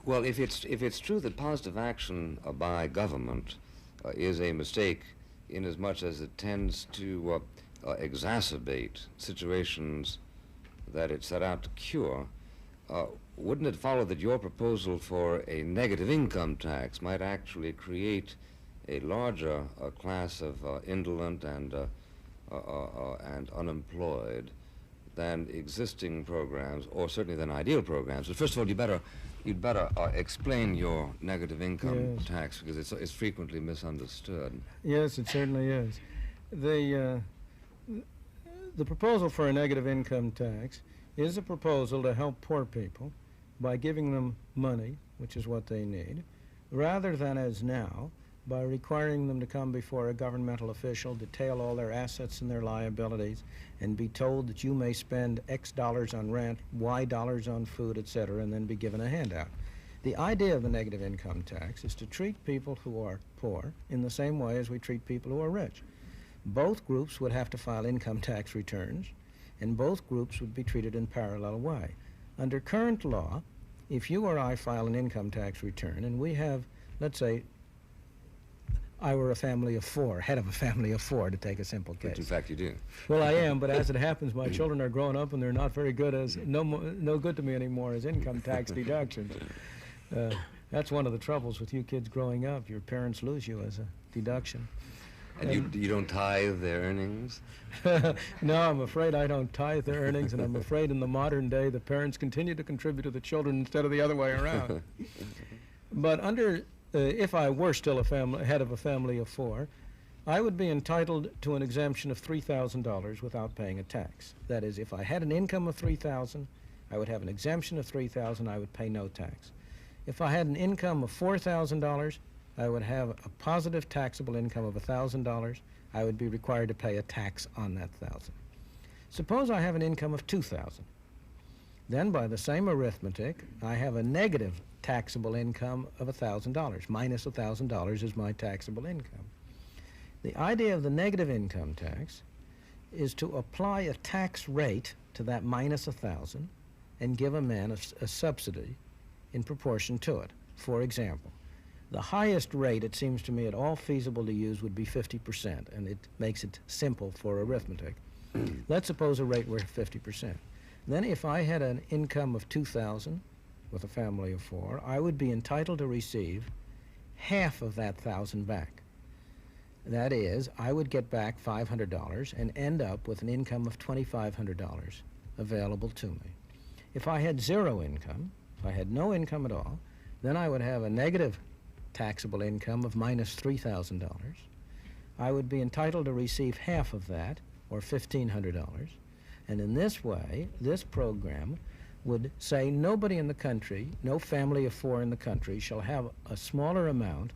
Well, if it's true that positive action by government is a mistake inasmuch as it tends to exacerbate situations that it set out to cure, wouldn't it follow that your proposal for a negative income tax might actually create a larger class of indolent and unemployed than existing programs, or certainly than ideal programs? But first of all, you'd better explain your negative income tax, because it's frequently misunderstood. Yes, it certainly is. The proposal for a negative income tax is a proposal to help poor people by giving them money, which is what they need, rather than as now, by requiring them to come before a governmental official, detail all their assets and their liabilities, and be told that you may spend X dollars on rent, Y dollars on food, etc., and then be given a handout. The idea of the negative income tax is to treat people who are poor in the same way as we treat people who are rich. Both groups would have to file income tax returns, and both groups would be treated in parallel way. Under current law, if you or I file an income tax return, and we have, let's say, I were a family of four, head of a family of four, to take a simple case. Which in fact you do. Well, I am, but as it happens, my children are growing up and they're not very good as, no good to me anymore as income tax deductions. That's one of the troubles with you kids growing up. Your parents lose you as a deduction. And you don't tithe their earnings? No, I'm afraid I don't tithe their earnings, and I'm afraid in the modern day the parents continue to contribute to the children instead of the other way around. But if I were still head of a family of four, I would be entitled to an exemption of $3,000 without paying a tax. That is, if I had an income of $3,000, I would have an exemption of $3,000, I would pay no tax. If I had an income of $4,000, I would have a positive taxable income of $1,000. I would be required to pay a tax on that $1,000. Suppose I have an income of $2,000. Then by the same arithmetic, I have a negative taxable income of $1,000. Minus $1,000 is my taxable income. The idea of the negative income tax is to apply a tax rate to that minus $1,000 and give a man a subsidy in proportion to it. For example, the highest rate, it seems to me, at all feasible to use would be 50%, and it makes it simple for arithmetic. Let's suppose a rate were 50%. Then if I had an income of $2,000 with a family of four, I would be entitled to receive half of that $1,000 back. That is, I would get back $500 and end up with an income of $2,500 available to me. If I had zero income, if I had no income at all, then I would have a negative taxable income of minus $3,000. I would be entitled to receive half of that, or $1,500. And in this way, this program would say nobody in the country, no family of four in the country, shall have a smaller amount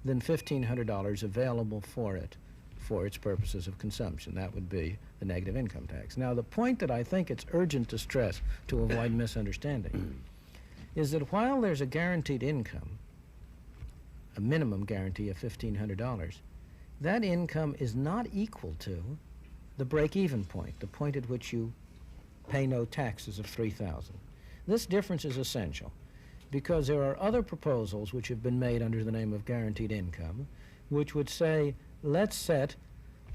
than $1,500 available for it for its purposes of consumption. That would be the negative income tax. Now, the point that I think it's urgent to stress to avoid misunderstanding is that while there's a guaranteed income, a minimum guarantee of $1,500, that income is not equal to the break-even point, the point at which you pay no taxes of $3,000. This difference is essential because there are other proposals which have been made under the name of guaranteed income, which would say, let's set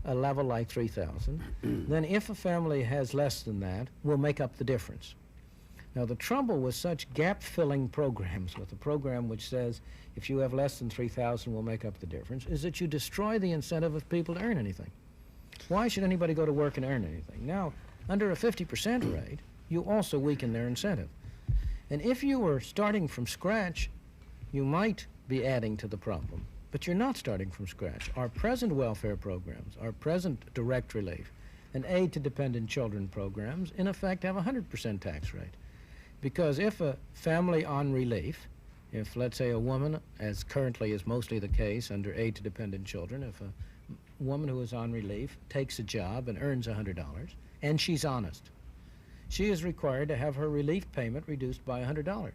a level like $3,000, then if a family has less than that, we'll make up the difference. Now, the trouble with such gap-filling programs, with a program which says if you have less than $3,000, we'll make up the difference, is that you destroy the incentive of people to earn anything. Why should anybody go to work and earn anything? Now, under a 50% rate, you also weaken their incentive. And if you were starting from scratch, you might be adding to the problem. But you're not starting from scratch. Our present welfare programs, our present direct relief, and aid to dependent children programs, in effect, have a 100% tax rate. Because if a family on relief, if, let's say, a woman, as currently is mostly the case under aid to dependent children, if a woman who is on relief takes a job and earns $100, and she's honest, she is required to have her relief payment reduced by $100.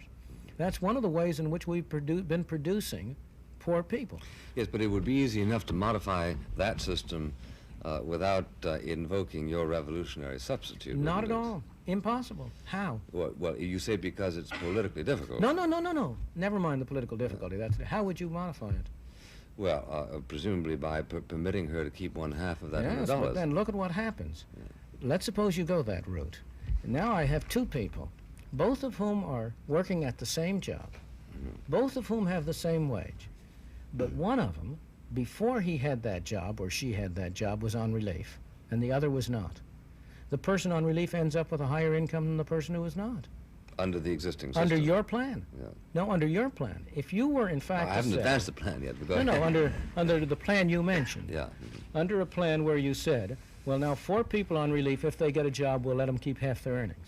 That's one of the ways in which we've been producing poor people. Yes, but it would be easy enough to modify that system without invoking your revolutionary substitute. Not at all. Impossible. How? Well, you say because it's politically difficult. No, no, no, no, no. Never mind the political difficulty. How would you modify it? Well, presumably by permitting her to keep one half of that Yes, $100. but then look at what happens. Let's suppose you go that route. Now I have two people, both of whom are working at the same job, both of whom have the same wage, but one of them, before he had that job or she had that job, was on relief, and the other was not. The person on relief ends up with a higher income than the person who is not. Under the existing system. Under your plan. Yeah. No, under your plan. If you were, in fact, I haven't advanced the plan yet. But go no, ahead. under the plan you mentioned. Yeah. Under a plan where you said, well, now 4 people on relief, if they get a job, we'll let them keep half their earnings.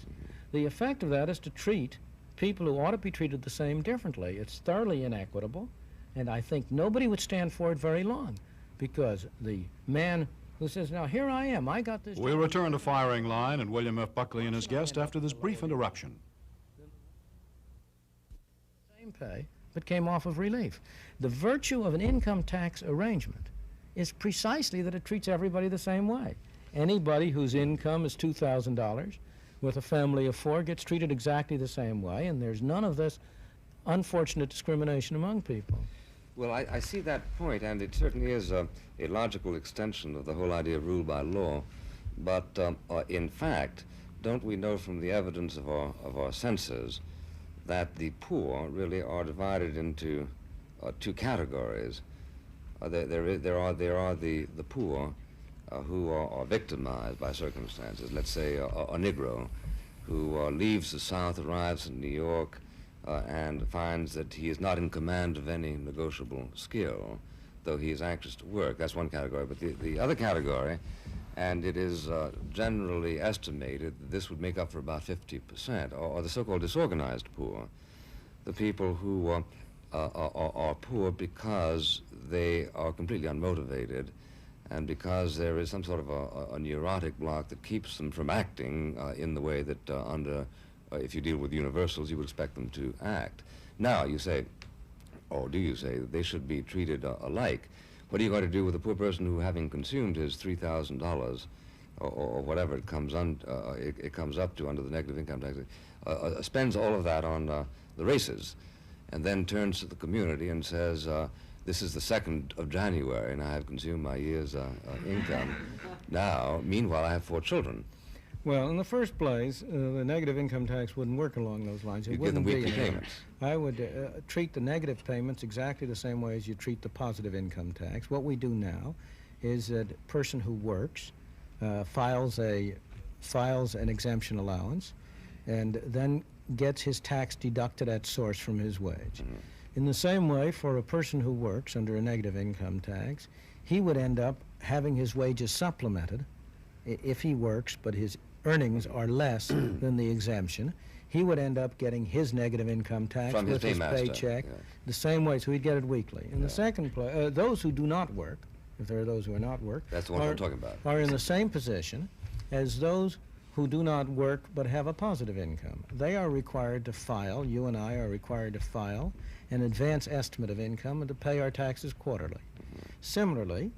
The effect of that is to treat people who ought to be treated the same differently. It's thoroughly inequitable, and I think nobody would stand for it very long, because the man who says, now here I am, I got this We'll job. return to Firing Line and William F. Buckley and his guest after this brief interruption. Same pay, but came off of relief. The virtue of an income tax arrangement is precisely that it treats everybody the same way. Anybody whose income is $2,000 with a family of 4 gets treated exactly the same way, and there's none of this unfortunate discrimination among people. Well, I see that point, and it certainly is a logical extension of the whole idea of rule by law. But in fact, don't we know from the evidence of our census that the poor really are divided into 2 categories? There are the poor who are victimized by circumstances. Let's say a Negro who leaves the South, arrives in New York, and finds that he is not in command of any negotiable skill, though he is anxious to work. That's one category. But the other category, and it is generally estimated that this would make up for about 50%, or the so-called disorganized poor, the people who are poor because they are completely unmotivated, and because there is some sort of a neurotic block that keeps them from acting in the way that if you deal with universals, you would expect them to act. Now, you say, or do you say, that they should be treated alike? What are you going to do with a poor person who, having consumed his $3,000, or whatever it comes up to under the negative income tax, spends all of that on the races, and then turns to the community and says, this is the 2nd of January, and I have consumed my year's income. Now, meanwhile, I have 4 children. Well, in the first place, the negative income tax wouldn't work along those lines. You give them weekly payments. I would treat the negative payments exactly the same way as you treat the positive income tax. What we do now is that a person who works files an exemption allowance and then gets his tax deducted at source from his wage. Mm-hmm. In the same way, for a person who works under a negative income tax, he would end up having his wages supplemented if he works, but his earnings are less than the exemption. He would end up getting his negative income tax from with his paymaster, paycheck yeah. the same way, so he'd get it weekly. In the second place, those who do not work, if there are those who are not work, that's the one I'm talking about, are in the same position as those who do not work but have a positive income. They are required to file, you and I are required to file an advance estimate of income and to pay our taxes quarterly. Mm-hmm. Similarly,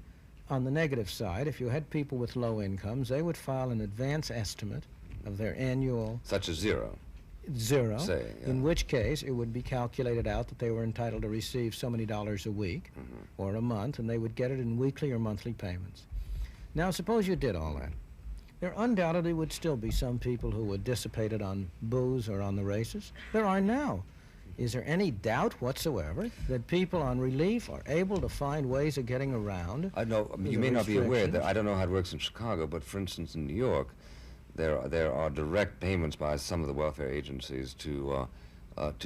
on the negative side, if you had people with low incomes, they would file an advance estimate of their annual... Such as zero, say, yeah. In which case it would be calculated out that they were entitled to receive so many dollars a week or a month, and they would get it in weekly or monthly payments. Now, suppose you did all that. There undoubtedly would still be some people who would dissipate it on booze or on the races. There are now. Is there any doubt whatsoever that people on relief are able to find ways of getting around? I know you may not be aware that I don't know how it works in Chicago, but for instance in New York, there are direct payments by some of the welfare agencies to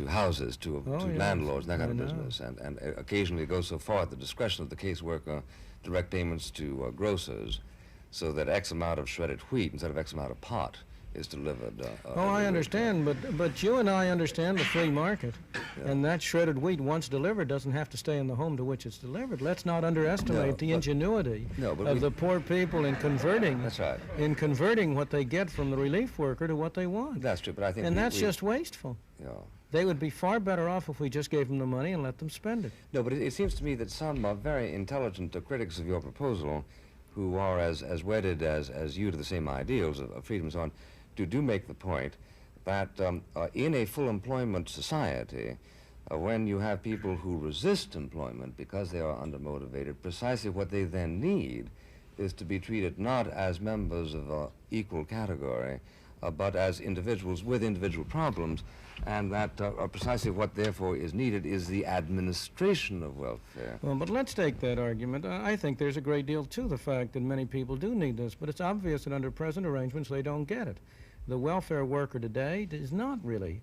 houses, to landlords, and that kind of business, and occasionally it goes so far at the discretion of the caseworker, direct payments to grocers, so that X amount of shredded wheat instead of X amount of pot is delivered. I understand, but you and I understand the free market, and that shredded wheat, once delivered, doesn't have to stay in the home to which it's delivered. Let's not underestimate the ingenuity of the poor people in converting. That's right. In converting what they get from the relief worker to what they want. That's true, but I think. And that's just wasteful. Yeah. They would be far better off if we just gave them the money and let them spend it. No, but it seems to me that some very intelligent critics of your proposal, who are as wedded as you to the same ideals of freedom and so on, do make the point that in a full employment society, when you have people who resist employment because they are undermotivated, precisely what they then need is to be treated not as members of an equal category, but as individuals with individual problems, and that precisely what therefore is needed is the administration of welfare. Well, but let's take that argument. I think there's a great deal to the fact that many people do need this, but it's obvious that under present arrangements they don't get it. The welfare worker today is not really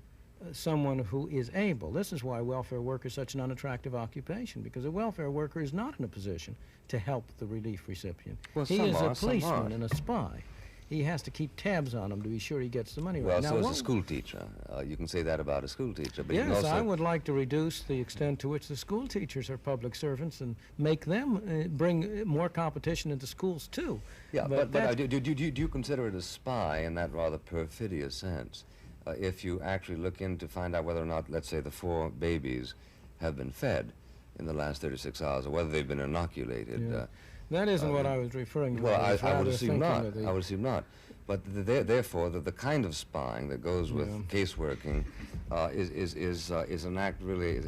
someone who is able. This is why welfare work is such an unattractive occupation, because a welfare worker is not in a position to help the relief recipient. Well, he some is are, a some policeman aren't. and a spy. He has to keep tabs on him to be sure he gets the money Well, right. so Now, is a what- school teacher. You can say that about a school teacher, but you can Yes, also... I would like to reduce the extent to which the school teachers are public servants and make them bring more competition into schools too. Yeah, But but that's- do you consider it a spy in that rather perfidious sense? If you actually look in to find out whether or not, let's say, the 4 babies have been fed in the last 36 hours, or whether they've been inoculated. Yeah. That isn't what I was referring to. Well, was I would rather assume thinking not. of the- I would assume not. But therefore, the kind of spying that goes with caseworking is an act really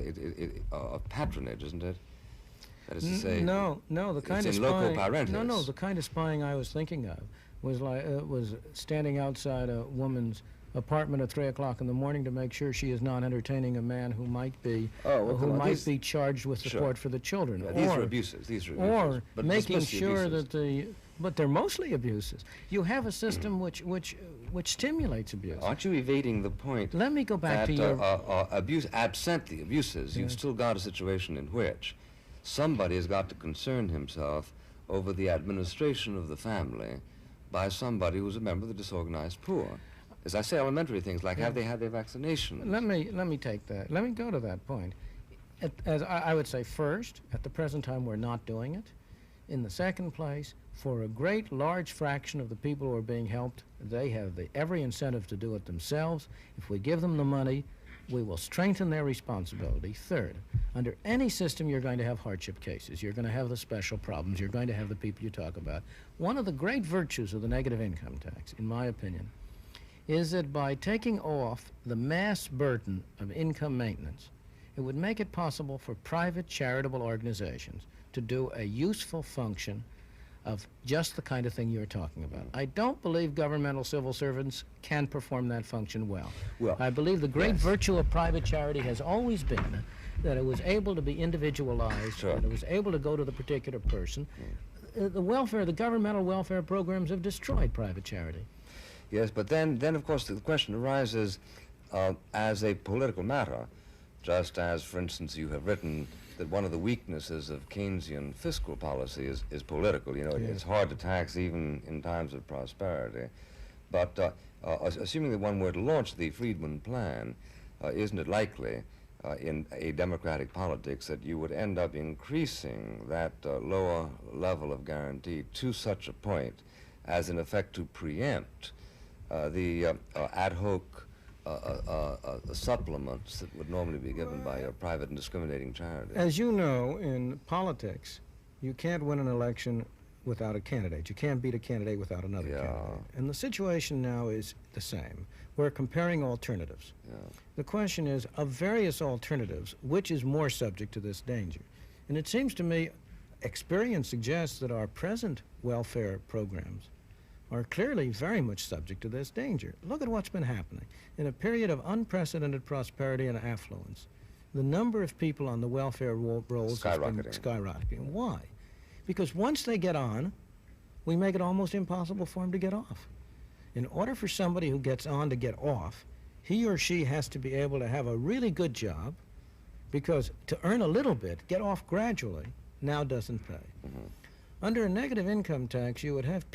of patronage, isn't it? That is to say, No, the kind of in loco spying. parentis. No, the kind of spying I was thinking of was standing outside a woman's apartment at 3 o'clock in the morning to make sure she is not entertaining a man who might be charged with support for the children. Yeah, these are abuses. These are abuses. Or But making dismiss the sure abuses. that but they're mostly abuses. You have a system which stimulates abuse. Aren't you evading the point? Let me go back that to your abuse, absent the abuses, you've still got a situation in which somebody has got to concern himself over the administration of the family by somebody who's a member of the disorganized poor. As I say, elementary things like have they had their vaccination? Let me take that. Let me go to that point. As I would say, first, at the present time, we're not doing it. In the second place, for a great large fraction of the people who are being helped, they have every incentive to do it themselves. If we give them the money, we will strengthen their responsibility. Third, under any system, you're going to have hardship cases. You're going to have the special problems. You're going to have the people you talk about. One of the great virtues of the negative income tax, in my opinion, is that by taking off the mass burden of income maintenance, it would make it possible for private charitable organizations to do a useful function of just the kind of thing you're talking about. I don't believe governmental civil servants can perform that function well. I believe the great virtue of private charity has always been that it was able to be individualized, that it was able to go to the particular person. The governmental welfare programs have destroyed private charity. Yes, but then of course, the question arises as a political matter, just as, for instance, you have written that one of the weaknesses of Keynesian fiscal policy is political. You know, it's hard to tax even in times of prosperity. But assuming that one were to launch the Friedman plan, isn't it likely in a democratic politics that you would end up increasing that lower level of guarantee to such a point as, in effect, to preempt the ad hoc supplements that would normally be given by a private and discriminating charity? As you know, in politics, you can't win an election without a candidate. You can't beat a candidate without another candidate. And the situation now is the same. We're comparing alternatives. The question is, of various alternatives, which is more subject to this danger? And it seems to me, experience suggests that our present welfare programs are clearly very much subject to this danger. Look at what's been happening. In a period of unprecedented prosperity and affluence, the number of people on the welfare rolls has been skyrocketing. Why? Because once they get on, we make it almost impossible for them to get off. In order for somebody who gets on to get off, he or she has to be able to have a really good job, because to earn a little bit, get off gradually, now doesn't pay. Under a negative income tax, you would have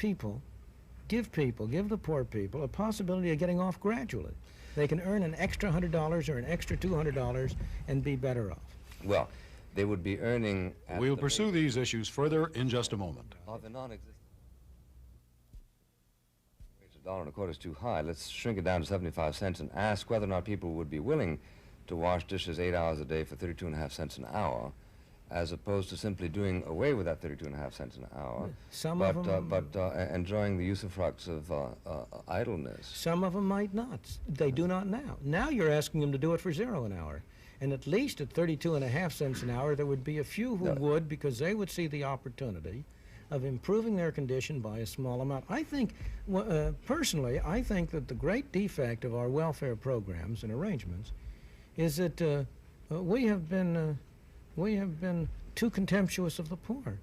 give the poor people a possibility of getting off gradually. They can earn an extra $100 or an extra $200 and be better off. Well, they would be earning... We'll pursue these issues further in just a moment. The non-existent $1.25 is too high. Let's shrink it down to 75 cents and ask whether or not people would be willing to wash dishes 8 hours a day for 32.5 cents an hour as opposed to simply doing away with that 32.5 cents an hour, Some but, of them, enjoying the usufructs of idleness. some of them might not. They do not now. Now you're asking them to do it for 0 an hour. And at least at 32.5 cents an hour, there would be a few who would, because they would see the opportunity of improving their condition by a small amount. I think, personally, I think that the great defect of our welfare programs and arrangements is that we have been too contemptuous of the poor.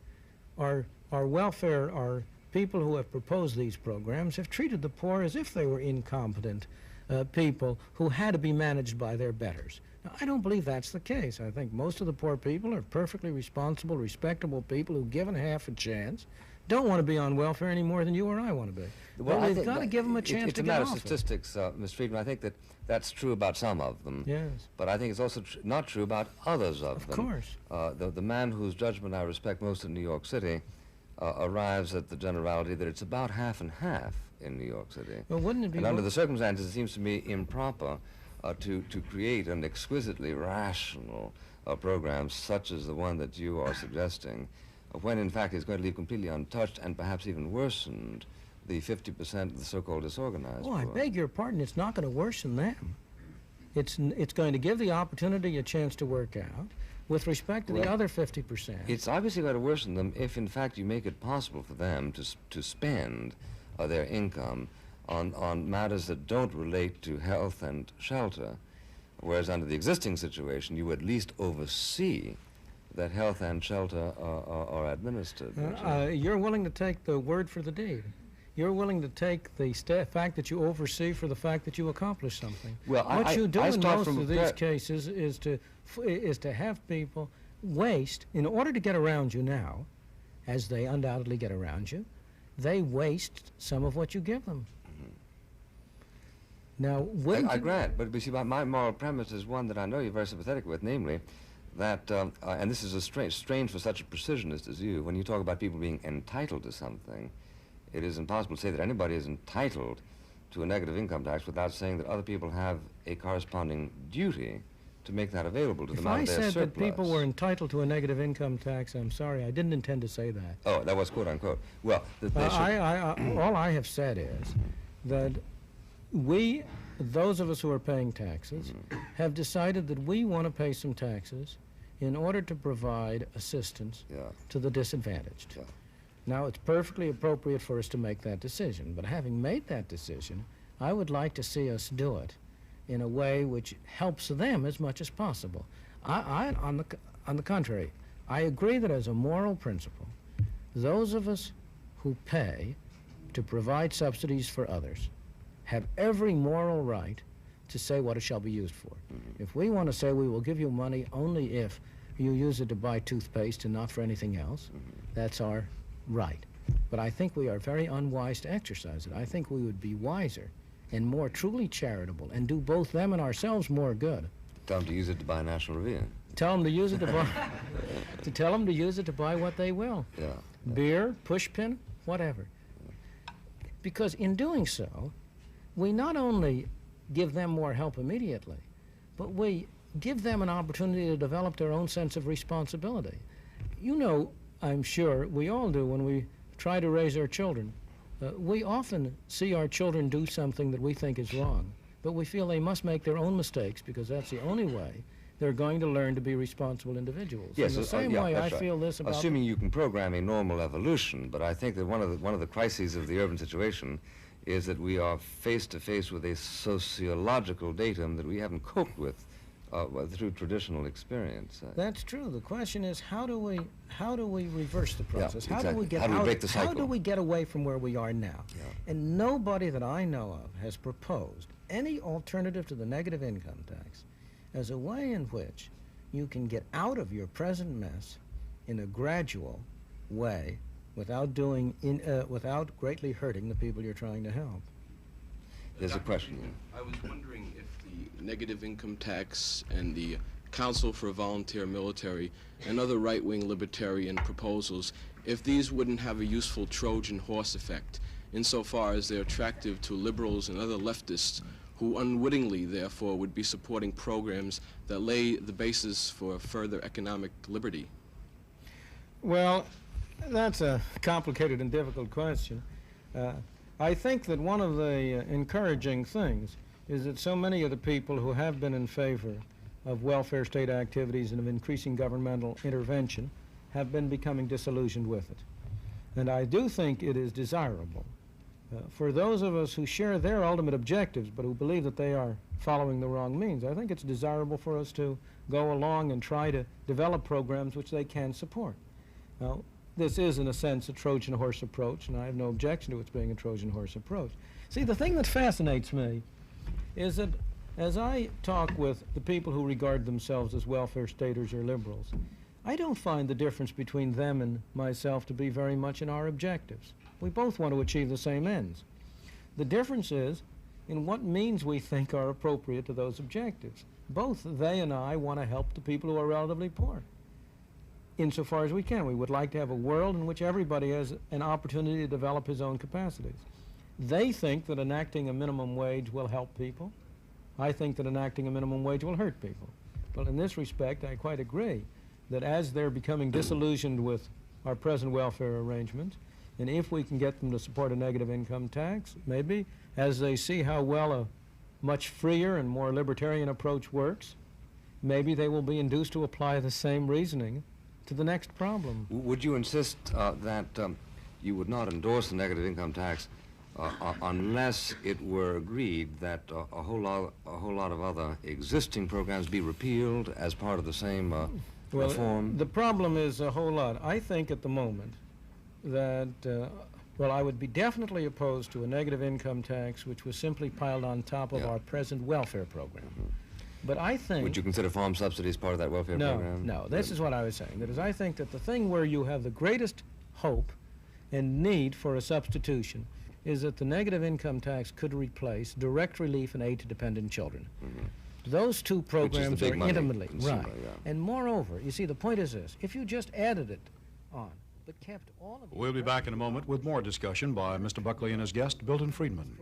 Our welfare, our people who have proposed these programs have treated the poor as if they were incompetent people who had to be managed by their betters. Now, I don't believe that's the case. I think most of the poor people are perfectly responsible, respectable people who, given half a chance, don't want to be on welfare any more than you or I want to be. Well, but we've got to give them a chance to get off It's a matter of statistics, Ms. Friedman. I think that that's true about some of them. Yes. But I think it's also not true about others of them. Of course. The man whose judgment I respect most in New York City arrives at the generality that it's about half and half in New York City. Well, wouldn't it be... And under the circumstances, it seems to me improper to create an exquisitely rational program such as the one that you are suggesting, when in fact it's going to leave completely untouched and perhaps even worsened the 50% of the so-called disorganized Oh, I poor. beg your pardon. It's not going to worsen them. It's going to give the opportunity a chance to work out with respect to the other 50%. It's obviously going to worsen them if in fact you make it possible for them to spend their income on matters that don't relate to health and shelter, whereas under the existing situation you at least oversee that health and shelter are administered. You're willing to take the word for the deed. You're willing to take the fact that you oversee for the fact that you accomplish something. Well, what you do I in start most from of these cases is to have people waste, in order to get around you now, as they undoubtedly get around you, they waste some of what you give them. Now, I grant, but you see, my moral premise is one that I know you're very sympathetic with, namely that, and this is strange for such a precisionist as you, when you talk about people being entitled to something, it is impossible to say that anybody is entitled to a negative income tax without saying that other people have a corresponding duty to make that available to them out of their surplus. If I said that people were entitled to a negative income tax, I'm sorry, I didn't intend to say that. Oh, that was quote unquote. Well, all I have said is that we, those of us who are paying taxes, have decided that we want to pay some taxes in order to provide assistance to the disadvantaged. Yeah. Now, it's perfectly appropriate for us to make that decision, but having made that decision, I would like to see us do it in a way which helps them as much as possible. On the contrary, I agree that as a moral principle, those of us who pay to provide subsidies for others have every moral right to say what it shall be used for. If we want to say we will give you money only if you use it to buy toothpaste and not for anything else, that's our right. But I think we are very unwise to exercise it. I think we would be wiser and more truly charitable and do both them and ourselves more good. Tell them to use it to buy National Review. Tell them to use it to buy, tell them to use it to buy what they will. Yeah. Beer, pushpin, whatever. Because in doing so, we not only give them more help immediately, but we give them an opportunity to develop their own sense of responsibility. You know, I'm sure we all do when we try to raise our children. We often see our children do something that we think is wrong, but we feel they must make their own mistakes because that's the only way they're going to learn to be responsible individuals. Yes, in the same way, I right. feel this about... Assuming you can program a normal evolution, but I think that one of the crises of the urban situation is that we are face to face with a sociological datum that we haven't coped with through traditional experience. That's true. The question is, how do we reverse the process? Yeah, How do we get how do we out? break the cycle? How do we get away from where we are now? Yeah. And nobody that I know of has proposed any alternative to the negative income tax as a way in which you can get out of your present mess in a gradual way without without greatly hurting the people you're trying to help. There's a question. I was wondering if the negative income tax and the Council for Volunteer Military and other right-wing libertarian proposals, if these wouldn't have a useful Trojan horse effect insofar as they're attractive to liberals and other leftists who unwittingly, therefore, would be supporting programs that lay the basis for further economic liberty. Well, that's a complicated and difficult question. I think that one of the encouraging things is that so many of the people who have been in favor of welfare state activities and of increasing governmental intervention have been becoming disillusioned with it. And I do think it is desirable for those of us who share their ultimate objectives but who believe that they are following the wrong means. I think it's desirable for us to go along and try to develop programs which they can support. Now, this is, in a sense, a Trojan horse approach, and I have no objection to its being a Trojan horse approach. See, the thing that fascinates me is that as I talk with the people who regard themselves as welfare staters or liberals, I don't find the difference between them and myself to be very much in our objectives. We both want to achieve the same ends. The difference is in what means we think are appropriate to those objectives. Both they and I want to help the people who are relatively poor, insofar as we can. We would like to have a world in which everybody has an opportunity to develop his own capacities. They think that enacting a minimum wage will help people. I think that enacting a minimum wage will hurt people. Well, in this respect, I quite agree that as they're becoming disillusioned with our present welfare arrangements, and if we can get them to support a negative income tax, maybe as they see how well a much freer and more libertarian approach works, maybe they will be induced to apply the same reasoning to the next problem. Would you insist that you would not endorse the negative income tax unless it were agreed that a whole lot of other existing programs be repealed as part of the same reform? The problem is a whole lot. I think at the moment that, well, I would be definitely opposed to a negative income tax which was simply piled on top of our present welfare program. But I think... Would you consider farm subsidies part of that welfare program? No, this is what I was saying. That is, I think that the thing where you have the greatest hope and need for a substitution is that the negative income tax could replace direct relief and aid to dependent children. Those two programs are intimately right. And moreover, you see, the point is this: if you just added it on, but kept all of it... We'll be back in a moment with more discussion by Mr. Buckley and his guest, Milton Friedman.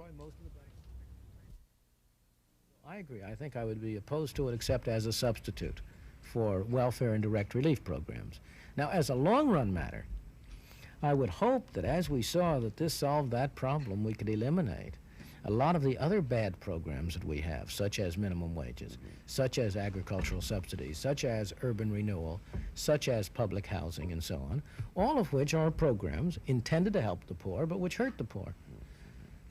I agree. I think I would be opposed to it except as a substitute for welfare and direct relief programs. Now, as a long-run matter, I would hope that as we saw that this solved that problem, we could eliminate a lot of the other bad programs that we have, such as minimum wages, such as agricultural subsidies, such as urban renewal, such as public housing, and so on, all of which are programs intended to help the poor, but which hurt the poor.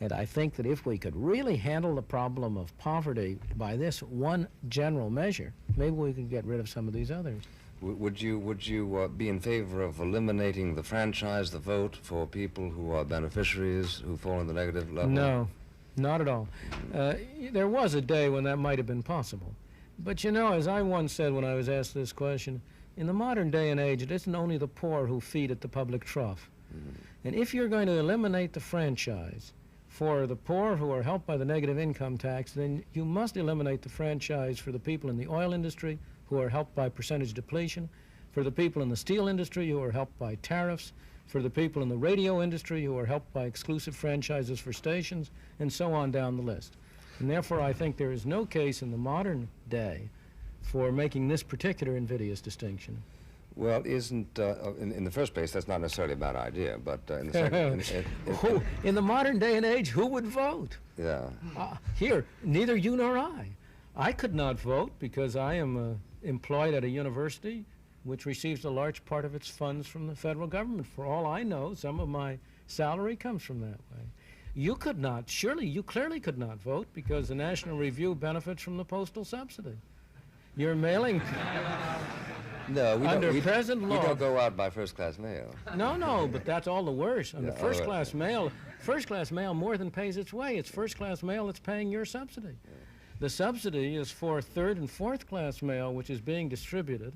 And I think that if we could really handle the problem of poverty by this one general measure, maybe we could get rid of some of these others. Would you be in favor of eliminating the franchise, the vote, for people who are beneficiaries who fall in the negative level? No, not at all. There was a day when that might have been possible. But you know, as I once said when I was asked this question, in the modern day and age, it isn't only the poor who feed at the public trough. And if you're going to eliminate the franchise for the poor who are helped by the negative income tax, then you must eliminate the franchise for the people in the oil industry who are helped by percentage depletion, for the people in the steel industry who are helped by tariffs, for the people in the radio industry who are helped by exclusive franchises for stations, and so on down the list. And therefore, I think there is no case in the modern day for making this particular invidious distinction. Well, isn't, in the first place, that's not necessarily a bad idea, but in the second... in the modern day and age, who would vote? Yeah. Here, neither you nor I. I could not vote because I am employed at a university which receives a large part of its funds from the federal government. For all I know, some of my salary comes from that way. You could not, surely you clearly could not vote because the National Review benefits from the postal subsidy. You're mailing... No, we present law. We don't go out by first-class mail. No, but that's all the worse. Under first-class mail more than pays its way. It's first-class mail that's paying your subsidy. The subsidy is for third and fourth-class mail, which is being distributed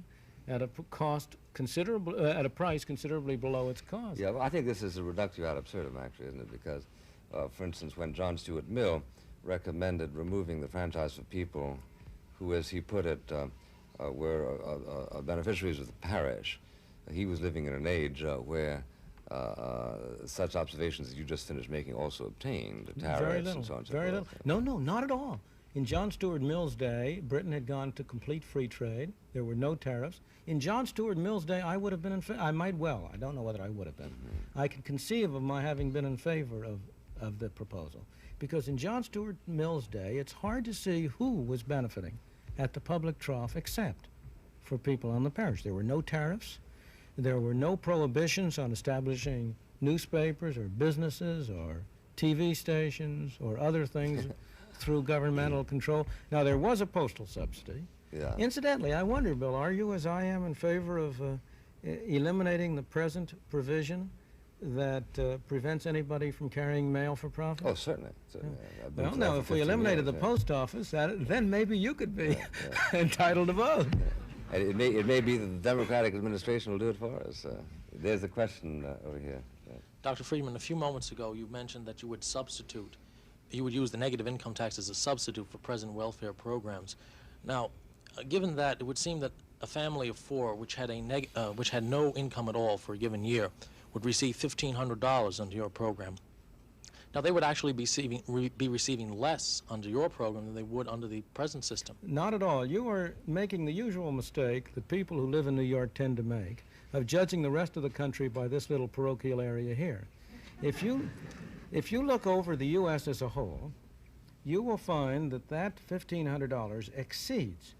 at a at a price considerably below its cost. Yeah, well, I think this is a reductio ad absurdum, actually, isn't it? Because, for instance, when John Stuart Mill recommended removing the franchise for people who, as he put it, were beneficiaries of the parish, he was living in an age where such observations that you just finished making also obtained, tariffs and so on and so forth. Very little. No, not at all. In John Stuart Mill's day, Britain had gone to complete free trade. There were no tariffs. In John Stuart Mill's day, I would have been in favor. I might well. I don't know whether I would have been. I can conceive of my having been in favor of the proposal. Because in John Stuart Mill's day, it's hard to see who was benefiting at the public trough except for people on the parish. There were no tariffs. There were no prohibitions on establishing newspapers or businesses or TV stations or other things through governmental control. Now, there was a postal subsidy. Yeah. Incidentally, I wonder, Bill, are you, as I am, in favor of eliminating the present provision that prevents anybody from carrying mail for profit? Oh, certainly. Certainly. Well, now, if we eliminated the post office, then maybe you could be entitled to vote. And it may be that the Democratic administration will do it for us. There's the question over here. Dr. Friedman, a few moments ago you mentioned that you would use the negative income tax as a substitute for present welfare programs. Now, given that, it would seem that a family of four which had no income at all for a given year would receive $1,500 under your program. Now, they would actually be receiving less under your program than they would under the present system. Not at all. You are making the usual mistake that people who live in New York tend to make of judging the rest of the country by this little parochial area here. If you look over the U.S. as a whole, you will find that that $1,500 exceeds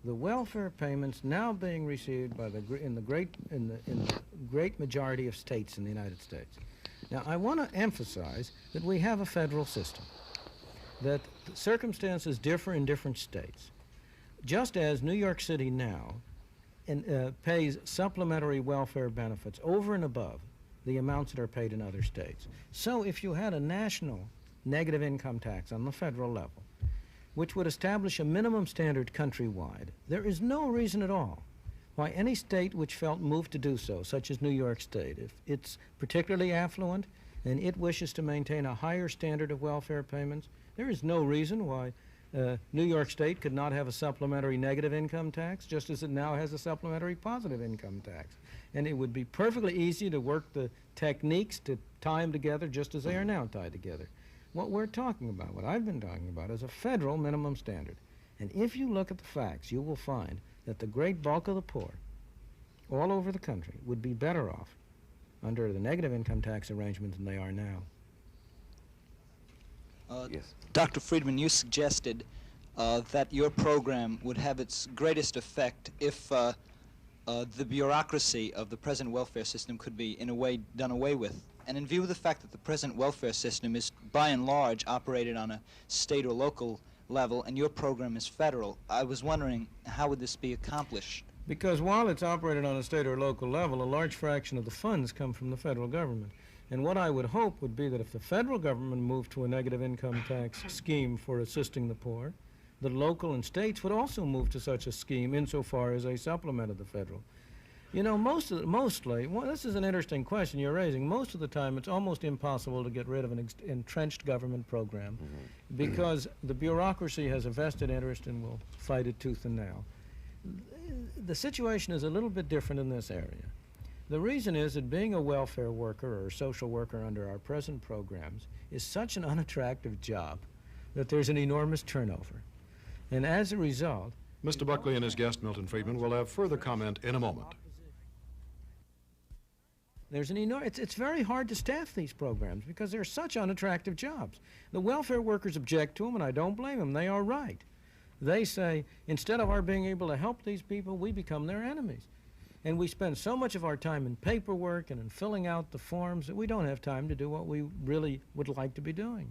the welfare payments now being received by in the great majority of states in the United States. Now, I want to emphasize that we have a federal system, that circumstances differ in different states. Just as New York City now pays supplementary welfare benefits over and above the amounts that are paid in other states. So if you had a national negative income tax on the federal level, which would establish a minimum standard countrywide, there is no reason at all why any state which felt moved to do so, such as New York State, if it's particularly affluent and it wishes to maintain a higher standard of welfare payments, there is no reason why New York State could not have a supplementary negative income tax, just as it now has a supplementary positive income tax. And it would be perfectly easy to work the techniques to tie them together just as they are now tied together. What we're talking about, what I've been talking about, is a federal minimum standard. And if you look at the facts, you will find that the great bulk of the poor all over the country would be better off under the negative income tax arrangement than they are now. Yes. Dr. Friedman, you suggested that your program would have its greatest effect if the bureaucracy of the present welfare system could be, in a way, done away with. And in view of the fact that the present welfare system is, by and large, operated on a state or local level, and your program is federal, I was wondering, how would this be accomplished? Because while it's operated on a state or local level, a large fraction of the funds come from the federal government. And what I would hope would be that if the federal government moved to a negative income tax scheme for assisting the poor, the local and states would also move to such a scheme insofar as they supplemented the federal. You know, mostly, well, this is an interesting question you're raising. Most of the time, it's almost impossible to get rid of an entrenched government program because the bureaucracy has a vested interest and will fight it tooth and nail. The situation is a little bit different in this area. The reason is that being a welfare worker or a social worker under our present programs is such an unattractive job that there's an enormous turnover. And as a result, Mr. Buckley and his guest, Milton Friedman, will have further comment in a moment. there's an it's very hard to staff these programs because they're such unattractive jobs. The welfare workers object to them, and I don't blame them. They are right. They say, instead of our being able to help these people, we become their enemies. And we spend so much of our time in paperwork and in filling out the forms that we don't have time to do what we really would like to be doing.